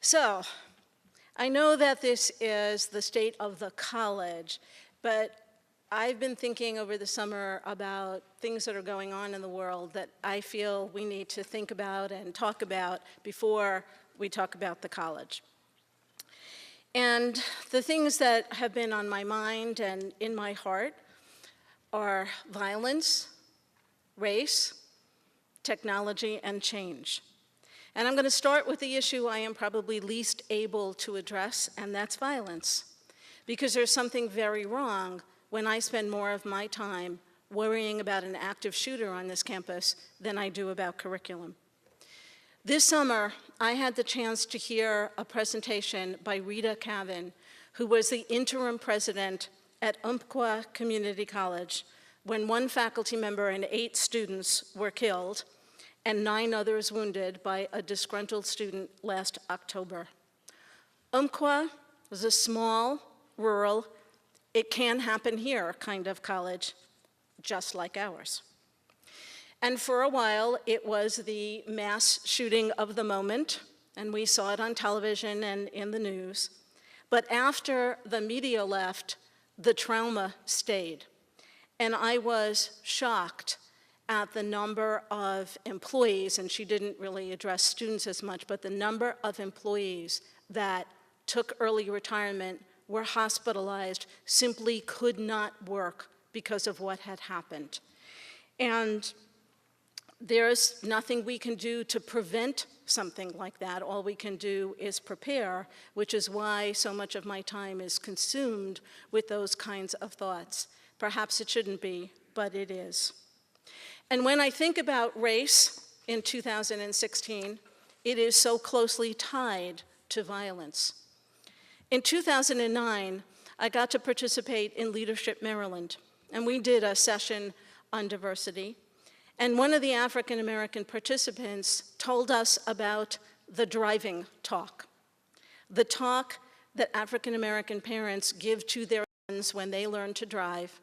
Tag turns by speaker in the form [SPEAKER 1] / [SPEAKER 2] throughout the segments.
[SPEAKER 1] So, I know that this is the state of the college, but I've been thinking over the summer about things that are going on in the world that I feel we need to think about and talk about before we talk about the college. And the things that have been on my mind and in my heart are violence, race, technology, and change. And I'm going to start with the issue I am probably least able to address, and that's violence. Because there's something very wrong when I spend more of my time worrying about an active shooter on this campus than I do about curriculum. This summer, I had the chance to hear a presentation by Rita Cavan, who was the interim president at Umpqua Community College when one faculty member and 8 students were killed and 9 others wounded by a disgruntled student last October. Umpqua was a small, rural, it can happen here kind of college, just like ours. And for a while, it was the mass shooting of the moment, and we saw it on television and in the news. But after the media left, the trauma stayed. And I was shocked at the number of employees, and she didn't really address students as much, but the number of employees that took early retirement, were hospitalized, simply could not work because of what had happened. And there's nothing we can do to prevent something like that. All we can do is prepare, which is why so much of my time is consumed with those kinds of thoughts. Perhaps it shouldn't be, but it is. And when I think about race in 2016, it is so closely tied to violence. In 2009, I got to participate in Leadership Maryland, and we did a session on diversity. And one of the African American participants told us about the driving talk, the talk that African American parents give to their sons when they learn to drive,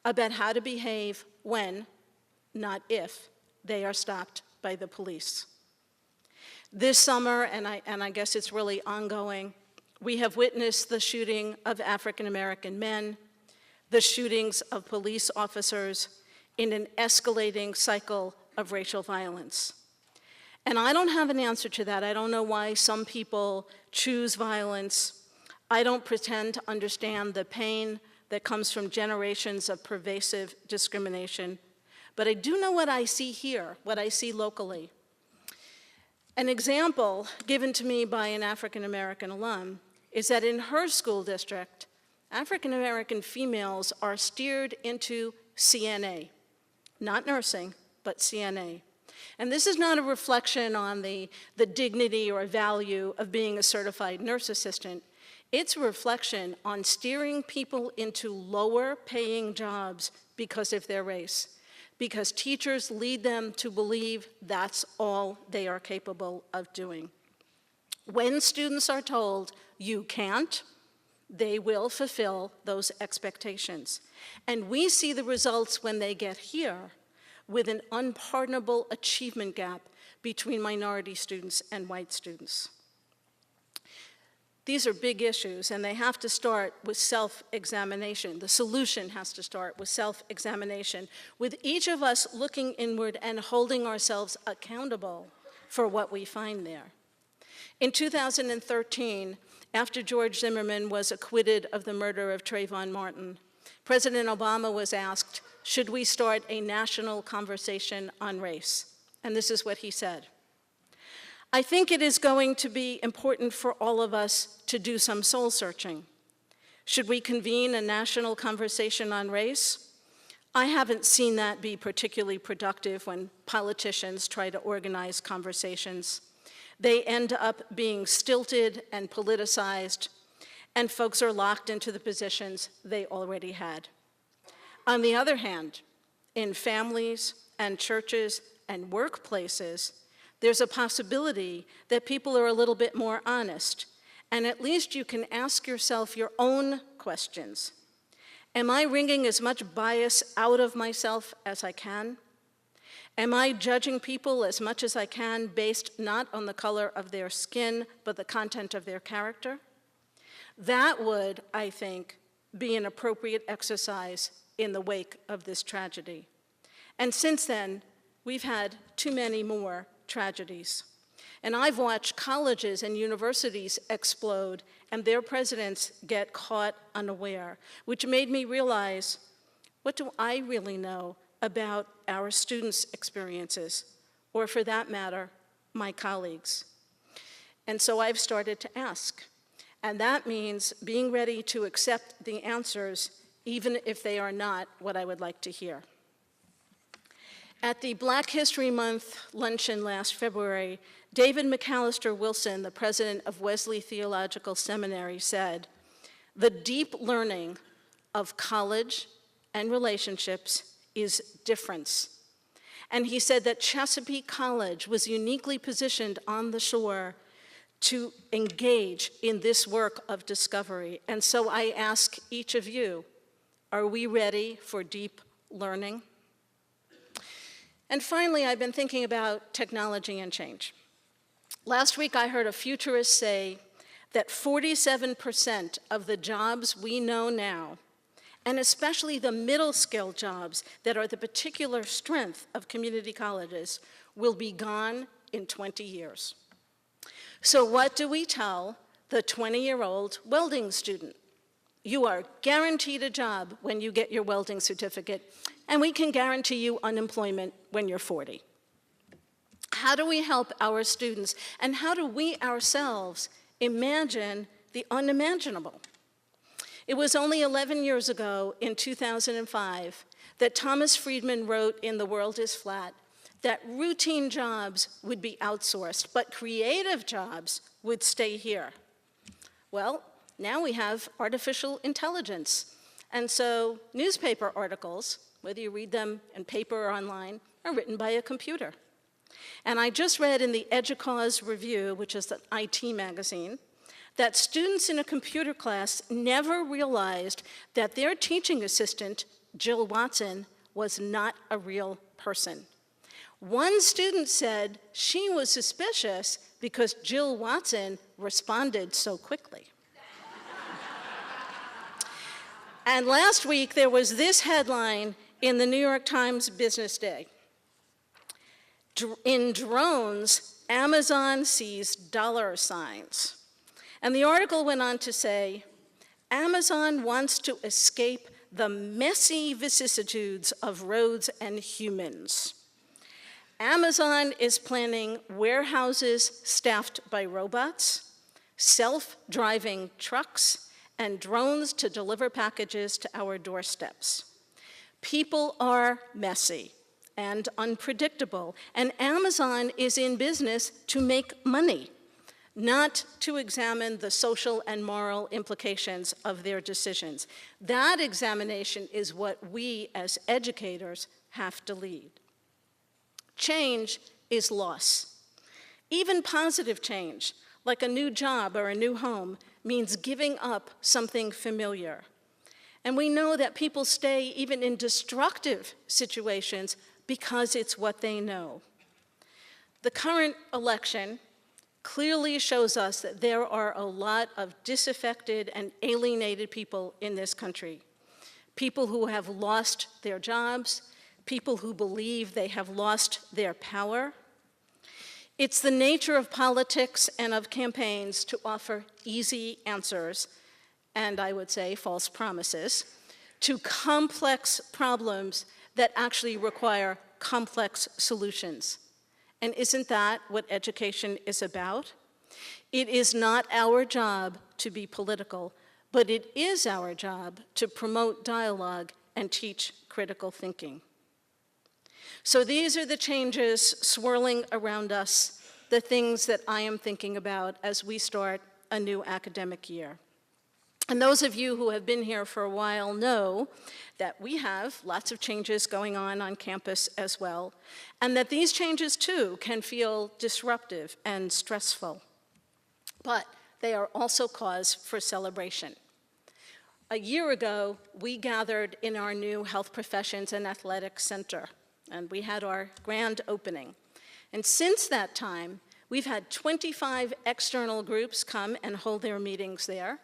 [SPEAKER 1] about how to behave when, not if, they are stopped by the police. This summer, and I guess it's really ongoing, we have witnessed the shooting of African American men, the shootings of police officers, in an escalating cycle of racial violence. And I don't have an answer to that. I don't know why some people choose violence. I don't pretend to understand the pain that comes from generations of pervasive discrimination. But I do know what I see here, what I see locally. An example given to me by an African American alum is that in her school district, African American females are steered into CNA. Not nursing, but CNA. And this is not a reflection on the dignity or value of being a certified nurse assistant. It's a reflection on steering people into lower paying jobs because of their race, because teachers lead them to believe that's all they are capable of doing. When students are told, you can't, they will fulfill those expectations. And we see the results when they get here with an unpardonable achievement gap between minority students and white students. These are big issues, and they have to start with self-examination. The solution has to start with self-examination, with each of us looking inward and holding ourselves accountable for what we find there. In 2013, after George Zimmerman was acquitted of the murder of Trayvon Martin, President Obama was asked, should we start a national conversation on race? And this is what he said. I think it is going to be important for all of us to do some soul searching. Should we convene a national conversation on race? I haven't seen that be particularly productive when politicians try to organize conversations. They end up being stilted and politicized, and folks are locked into the positions they already had. On the other hand, in families and churches and workplaces, there's a possibility that people are a little bit more honest, and at least you can ask yourself your own questions. Am I wringing as much bias out of myself as I can? Am I judging people as much as I can based not on the color of their skin, but the content of their character? That would, I think, be an appropriate exercise in the wake of this tragedy. And since then, we've had too many more tragedies. And I've watched colleges and universities explode and their presidents get caught unaware, which made me realize, what do I really know about our students' experiences, or for that matter, my colleagues? And so I've started to ask. And that means being ready to accept the answers, even if they are not what I would like to hear. At the Black History Month luncheon last February, David McAllister Wilson, the president of Wesley Theological Seminary, said, "The deep learning of college and relationships is difference." And he said that Chesapeake College was uniquely positioned on the shore to engage in this work of discovery. And so I ask each of you, are we ready for deep learning? And finally, I've been thinking about technology and change. Last week, I heard a futurist say that 47% of the jobs we know now, and especially the middle-skill jobs that are the particular strength of community colleges, will be gone in 20 years. So what do we tell the 20-year-old welding student? You are guaranteed a job when you get your welding certificate, and we can guarantee you unemployment when you're 40. How do we help our students, and how do we ourselves imagine the unimaginable? It was only 11 years ago, in 2005, that Thomas Friedman wrote in The World is Flat that routine jobs would be outsourced, but creative jobs would stay here. Well, now we have artificial intelligence. And so newspaper articles, whether you read them in paper or online, are written by a computer. And I just read in the EDUCAUSE Review, which is an IT magazine, that students in a computer class never realized that their teaching assistant, Jill Watson, was not a real person. One student said she was suspicious because Jill Watson responded so quickly. And last week, there was this headline in the New York Times Business Day. In drones, Amazon sees dollar signs. And the article went on to say, Amazon wants to escape the messy vicissitudes of roads and humans. Amazon is planning warehouses staffed by robots, self-driving trucks, and drones to deliver packages to our doorsteps. People are messy and unpredictable, and Amazon is in business to make money, not to examine the social and moral implications of their decisions. That examination is what we as educators have to lead. Change is loss. Even positive change, like a new job or a new home, means giving up something familiar. And we know that people stay even in destructive situations because it's what they know. The current election clearly shows us that there are a lot of disaffected and alienated people in this country. People who have lost their jobs, people who believe they have lost their power. It's the nature of politics and of campaigns to offer easy answers, and I would say false promises, to complex problems that actually require complex solutions. And isn't that what education is about? It is not our job to be political, but it is our job to promote dialogue and teach critical thinking. So these are the changes swirling around us, the things that I am thinking about as we start a new academic year. And those of you who have been here for a while know that we have lots of changes going on campus as well, and that these changes too can feel disruptive and stressful. But they are also cause for celebration. A year ago, we gathered in our new Health Professions and Athletics Center. and we had our grand opening. And since that time, we've had 25 external groups come and hold their meetings there.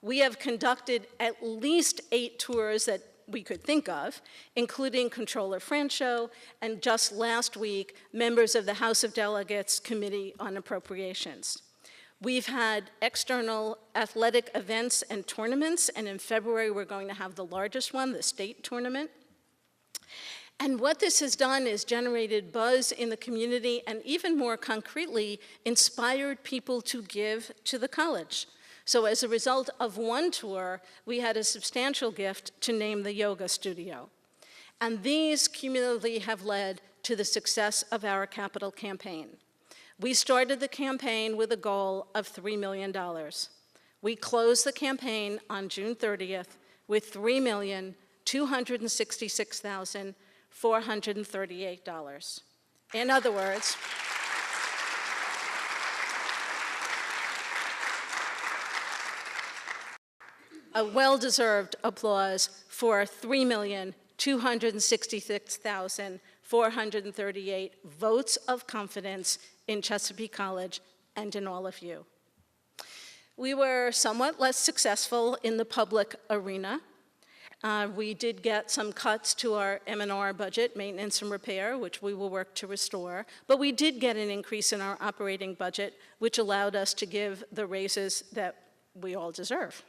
[SPEAKER 1] We have conducted at least 8 tours that we could think of, including Controller Francho, and just last week, members of the House of Delegates Committee on Appropriations. We've had external athletic events and tournaments, and in February we're going to have the largest one, the state tournament. And what this has done is generated buzz in the community and even more concretely, inspired people to give to the college. So as a result of one tour, we had a substantial gift to name the yoga studio. And these cumulatively have led to the success of our capital campaign. We started the campaign with a goal of $3 million. We closed the campaign on June 30th with $3,266,438. In other words, a well-deserved applause for 3,266,438 votes of confidence in Chesapeake College and in all of you. We were somewhat less successful in the public arena. We did get some cuts to our M&R budget, maintenance and repair, which we will work to restore, but we did get an increase in our operating budget, which allowed us to give the raises that we all deserve.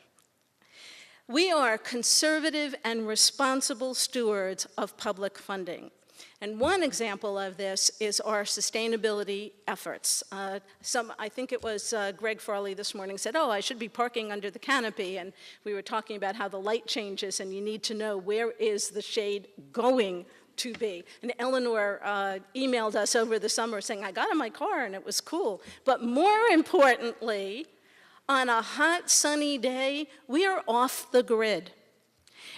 [SPEAKER 1] We are conservative and responsible stewards of public funding. And one example of this is our sustainability efforts. I think it was Greg Farley this morning said, oh, I should be parking under the canopy. And we were talking about how the light changes and you need to know where is the shade going to be. And Eleanor emailed us over the summer saying, I got in my car and it was cool. But more importantly, on a hot, sunny day, we are off the grid.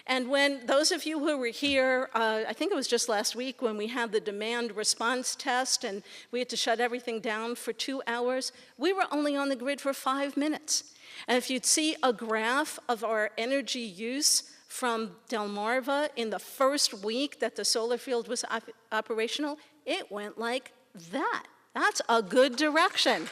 [SPEAKER 1] And when those of you who were here, I think it was just last week when we had the demand response test and we had to shut everything down for 2 hours, we were only on the grid for 5 minutes. And if you'd see a graph of our energy use from Delmarva in the first week that the solar field was operational, it went like that. That's a good direction.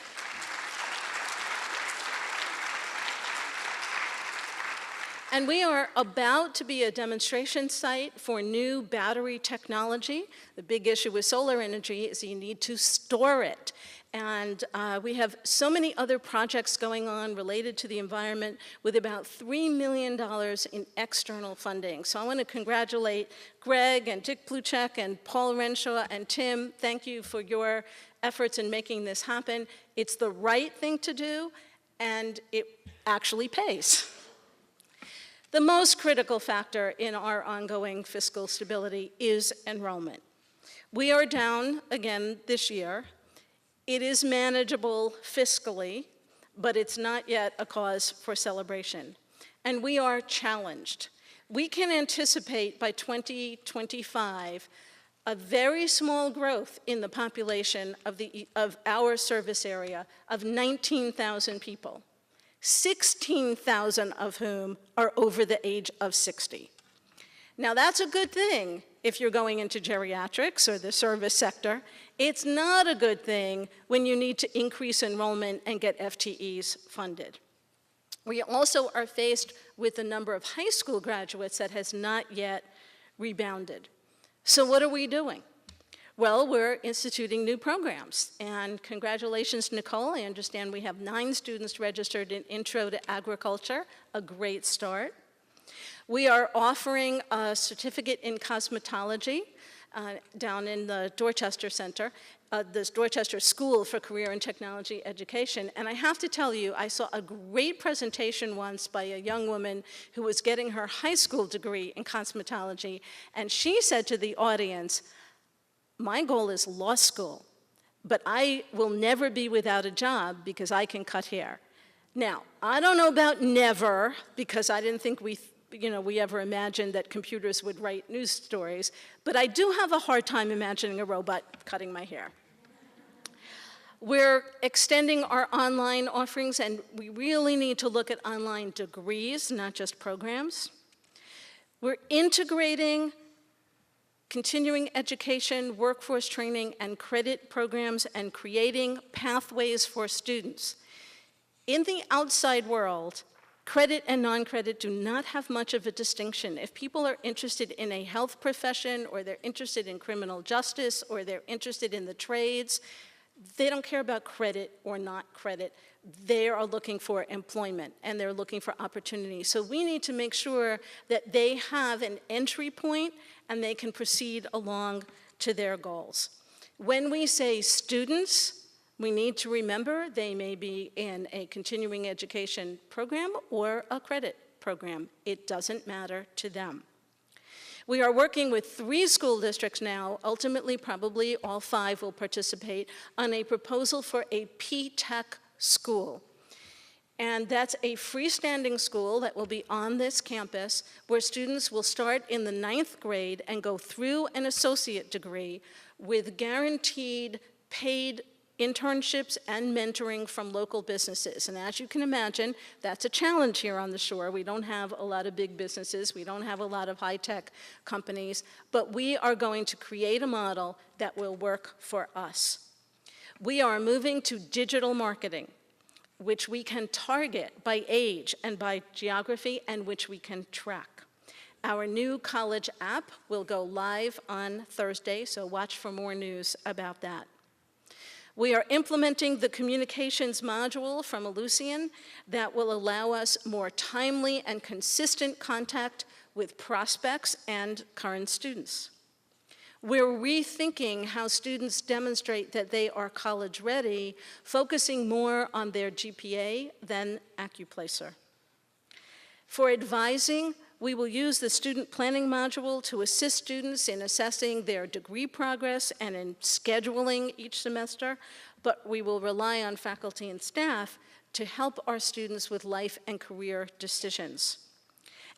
[SPEAKER 1] And we are about to be a demonstration site for new battery technology. The big issue with solar energy is you need to store it. And we have so many other projects going on related to the environment with about $3 million in external funding. So I want to congratulate Greg and Dick Bluchek and Paul Renshaw and Tim. Thank you for your efforts in making this happen. It's the right thing to do, and it actually pays. The most critical factor in our ongoing fiscal stability is enrollment. We are down again this year. It is manageable fiscally, but it's not yet a cause for celebration. And we are challenged. We can anticipate by 2025 a very small growth in the population of our service area of 19,000 people. 16,000 of whom are over the age of 60. Now that's a good thing if you're going into geriatrics or the service sector. It's not a good thing when you need to increase enrollment and get FTEs funded. We also are faced with the number of high school graduates that has not yet rebounded. So what are we doing? Well, we're instituting new programs, and congratulations, Nicole. I understand we have 9 students registered in Intro to Agriculture, a great start. We are offering a certificate in cosmetology down in the Dorchester Center, this Dorchester School for Career and Technology Education. And I have to tell you, I saw a great presentation once by a young woman who was getting her high school degree in cosmetology, and she said to the audience, my goal is law school, but I will never be without a job because I can cut hair. Now, I don't know about never, because I didn't think we ever imagined that computers would write news stories, but I do have a hard time imagining a robot cutting my hair. We're extending our online offerings, and we really need to look at online degrees, not just programs. We're integrating continuing education, workforce training, and credit programs, and creating pathways for students. In the outside world, credit and non-credit do not have much of a distinction. If people are interested in a health profession, or they're interested in criminal justice, or they're interested in the trades, they don't care about credit or not credit. They are looking for employment, and they're looking for opportunity. So we need to make sure that they have an entry point and they can proceed along to their goals. When we say students, we need to remember they may be in a continuing education program or a credit program. It doesn't matter to them. We are working with 3 school districts now. Ultimately, probably all 5 will participate on a proposal for a P-TECH school. And that's a freestanding school that will be on this campus, where students will start in the 9th grade and go through an associate degree with guaranteed paid internships and mentoring from local businesses. And as you can imagine, that's a challenge here on the shore. We don't have a lot of big businesses. We don't have a lot of high-tech companies. But we are going to create a model that will work for us. We are moving to digital marketing, which we can target by age and by geography, and which we can track. Our new college app will go live on Thursday, so watch for more news about that. We are implementing the communications module from Ellucian that will allow us more timely and consistent contact with prospects and current students. We're rethinking how students demonstrate that they are college ready, focusing more on their GPA than AccuPlacer. For advising, we will use the student planning module to assist students in assessing their degree progress and in scheduling each semester, but we will rely on faculty and staff to help our students with life and career decisions.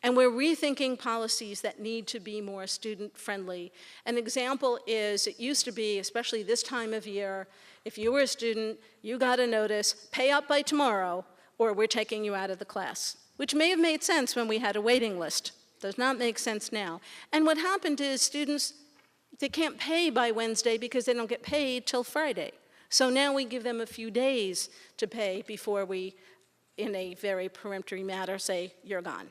[SPEAKER 1] And we're rethinking policies that need to be more student-friendly. An example is, it used to be, especially this time of year, if you were a student, you got a notice, pay up by tomorrow, or we're taking you out of the class, which may have made sense when we had a waiting list. Does not make sense now. And what happened is students, they can't pay by Wednesday because they don't get paid till Friday. So now we give them a few days to pay before we, in a very peremptory manner, say, you're gone.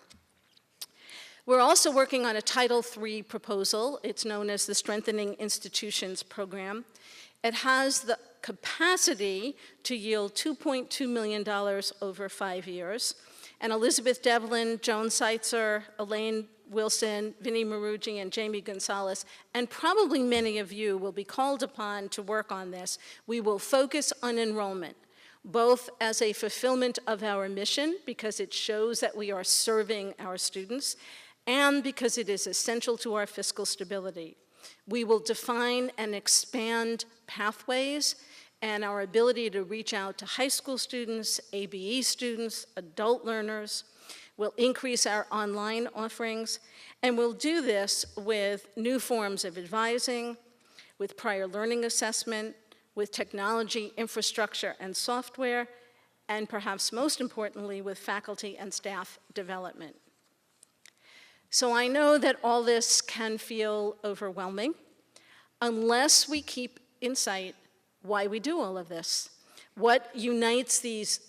[SPEAKER 1] We're also working on a Title III proposal. It's known as the Strengthening Institutions Program. It has the capacity to yield $2.2 million over 5 years. And Elizabeth Devlin, Joan Seitzer, Elaine Wilson, Vinnie Marugi, and Jamie Gonzalez, and probably many of you will be called upon to work on this. We will focus on enrollment, both as a fulfillment of our mission, because it shows that we are serving our students, and because it is essential to our fiscal stability. We will define and expand pathways and our ability to reach out to high school students, ABE students, adult learners. We'll increase our online offerings, and we'll do this with new forms of advising, with prior learning assessment, with technology, infrastructure, and software, and perhaps most importantly, with faculty and staff development. So I know that all this can feel overwhelming unless we keep in sight why we do all of this. What unites these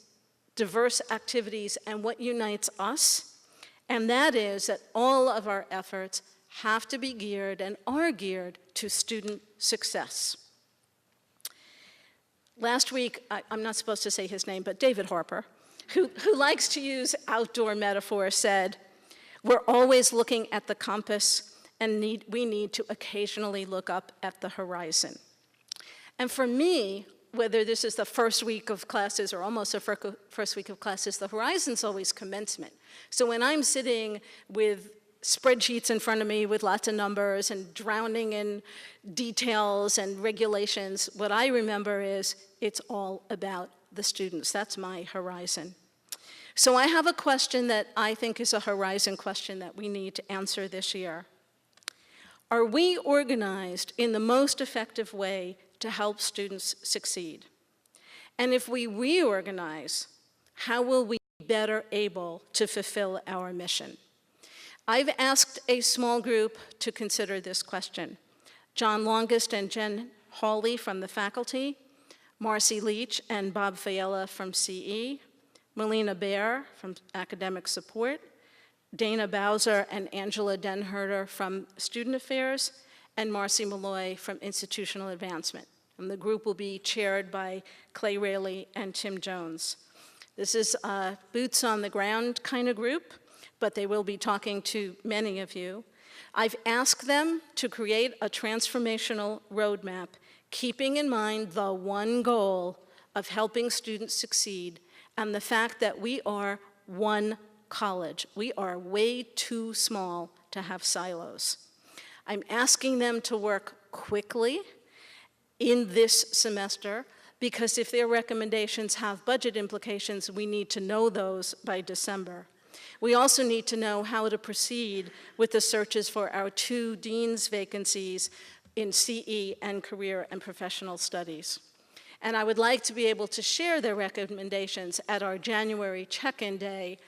[SPEAKER 1] diverse activities and what unites us, and that is that all of our efforts have to be geared and are geared to student success. Last week, I'm not supposed to say his name, but David Harper, who likes to use outdoor metaphors, said, "We're always looking at the compass, and we need to occasionally look up at the horizon." And for me, whether this is the first week of classes or almost the first week of classes, the horizon's always commencement. So when I'm sitting with spreadsheets in front of me with lots of numbers and drowning in details and regulations, what I remember is it's all about the students. That's my horizon. So I have a question that I think is a horizon question that we need to answer this year. Are we organized in the most effective way to help students succeed? And if we reorganize, how will we be better able to fulfill our mission? I've asked a small group to consider this question. John Longest and Jen Hawley from the faculty, Marcy Leach and Bob Fiella from CE, Melina Baer from academic support, Dana Bowser and Angela Denherter from Student Affairs, and Marcy Malloy from Institutional Advancement. And the group will be chaired by Clay Raley and Tim Jones. This is a boots on the ground kind of group, but they will be talking to many of you. I've asked them to create a transformational roadmap, keeping in mind the one goal of helping students succeed and the fact that we are one college. We are way too small to have silos. I'm asking them to work quickly in this semester, because if their recommendations have budget implications, we need to know those by December. We also need to know how to proceed with the searches for our 2 dean's vacancies in CE and Career and Professional Studies. And I would like to be able to share their recommendations at our January check-in day,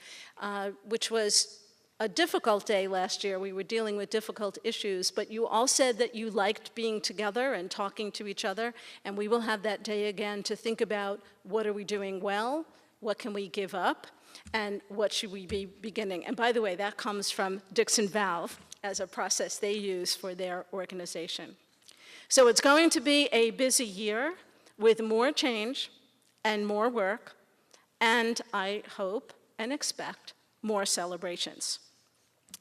[SPEAKER 1] which was a difficult day last year. We were dealing with difficult issues, but you all said that you liked being together and talking to each other, and we will have that day again to think about what are we doing well, what can we give up, and what should we be beginning. And by the way, that comes from Dixon Valve as a process they use for their organization. So it's going to be a busy year with more change and more work, and I hope and expect more celebrations.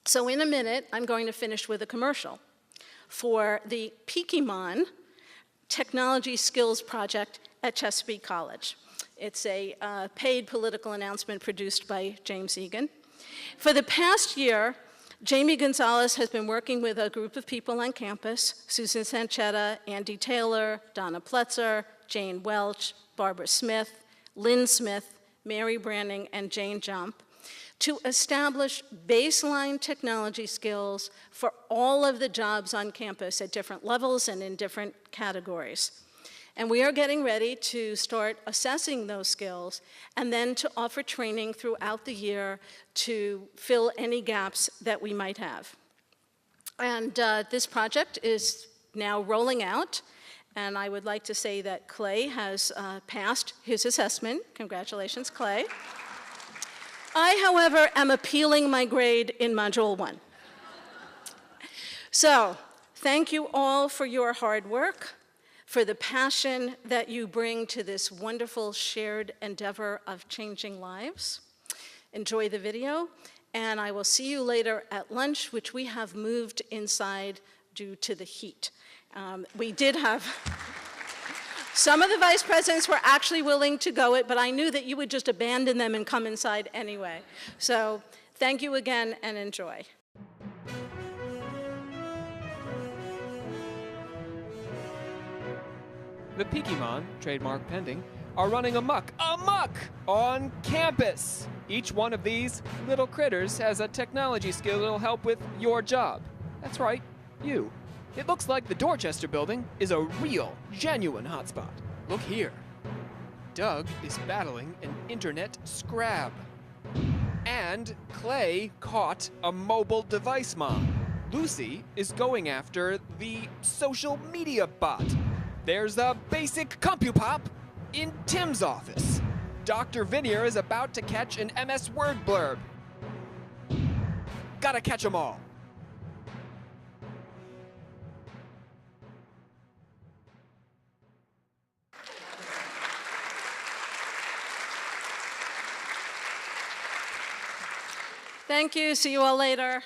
[SPEAKER 1] So in a minute, I'm going to finish with a commercial for the Pokemon Technology Skills Project at Chesapeake College. It's a paid political announcement produced by James Egan. For the past year, Jamie Gonzalez has been working with a group of people on campus, Susan Sanchetta, Andy Taylor, Donna Pletzer, Jane Welch, Barbara Smith, Lynn Smith, Mary Branning, and Jane Jump, to establish baseline technology skills for all of the jobs on campus at different levels and in different categories. And we are getting ready to start assessing those skills and then to offer training throughout the year to fill any gaps that we might have. And this project is now rolling out, and I would like to say that Clay has passed his assessment. Congratulations, Clay. I, however, am appealing my grade in Module 1. So, thank you all for your hard work, for the passion that you bring to this wonderful shared endeavor of changing lives. Enjoy the video, and I will see you later at lunch, which we have moved inside due to the heat. We did have... Some of the vice presidents were actually willing to go it, but I knew that you would just abandon them and come inside anyway. So thank you again and enjoy.
[SPEAKER 2] The Pokemon, trademark pending, are running amok on campus. Each one of these little critters has a technology skill that'll help with your job. That's right, you. It looks like the Dorchester building is a real, genuine hotspot. Look here. Doug is battling an internet scrab. And Clay caught a mobile device mob. Lucy is going after the social media bot. There's a basic CompuPop in Tim's office. Dr. Vinier is about to catch an MS Word blurb. Gotta catch 'em all.
[SPEAKER 1] Thank you. See you all later.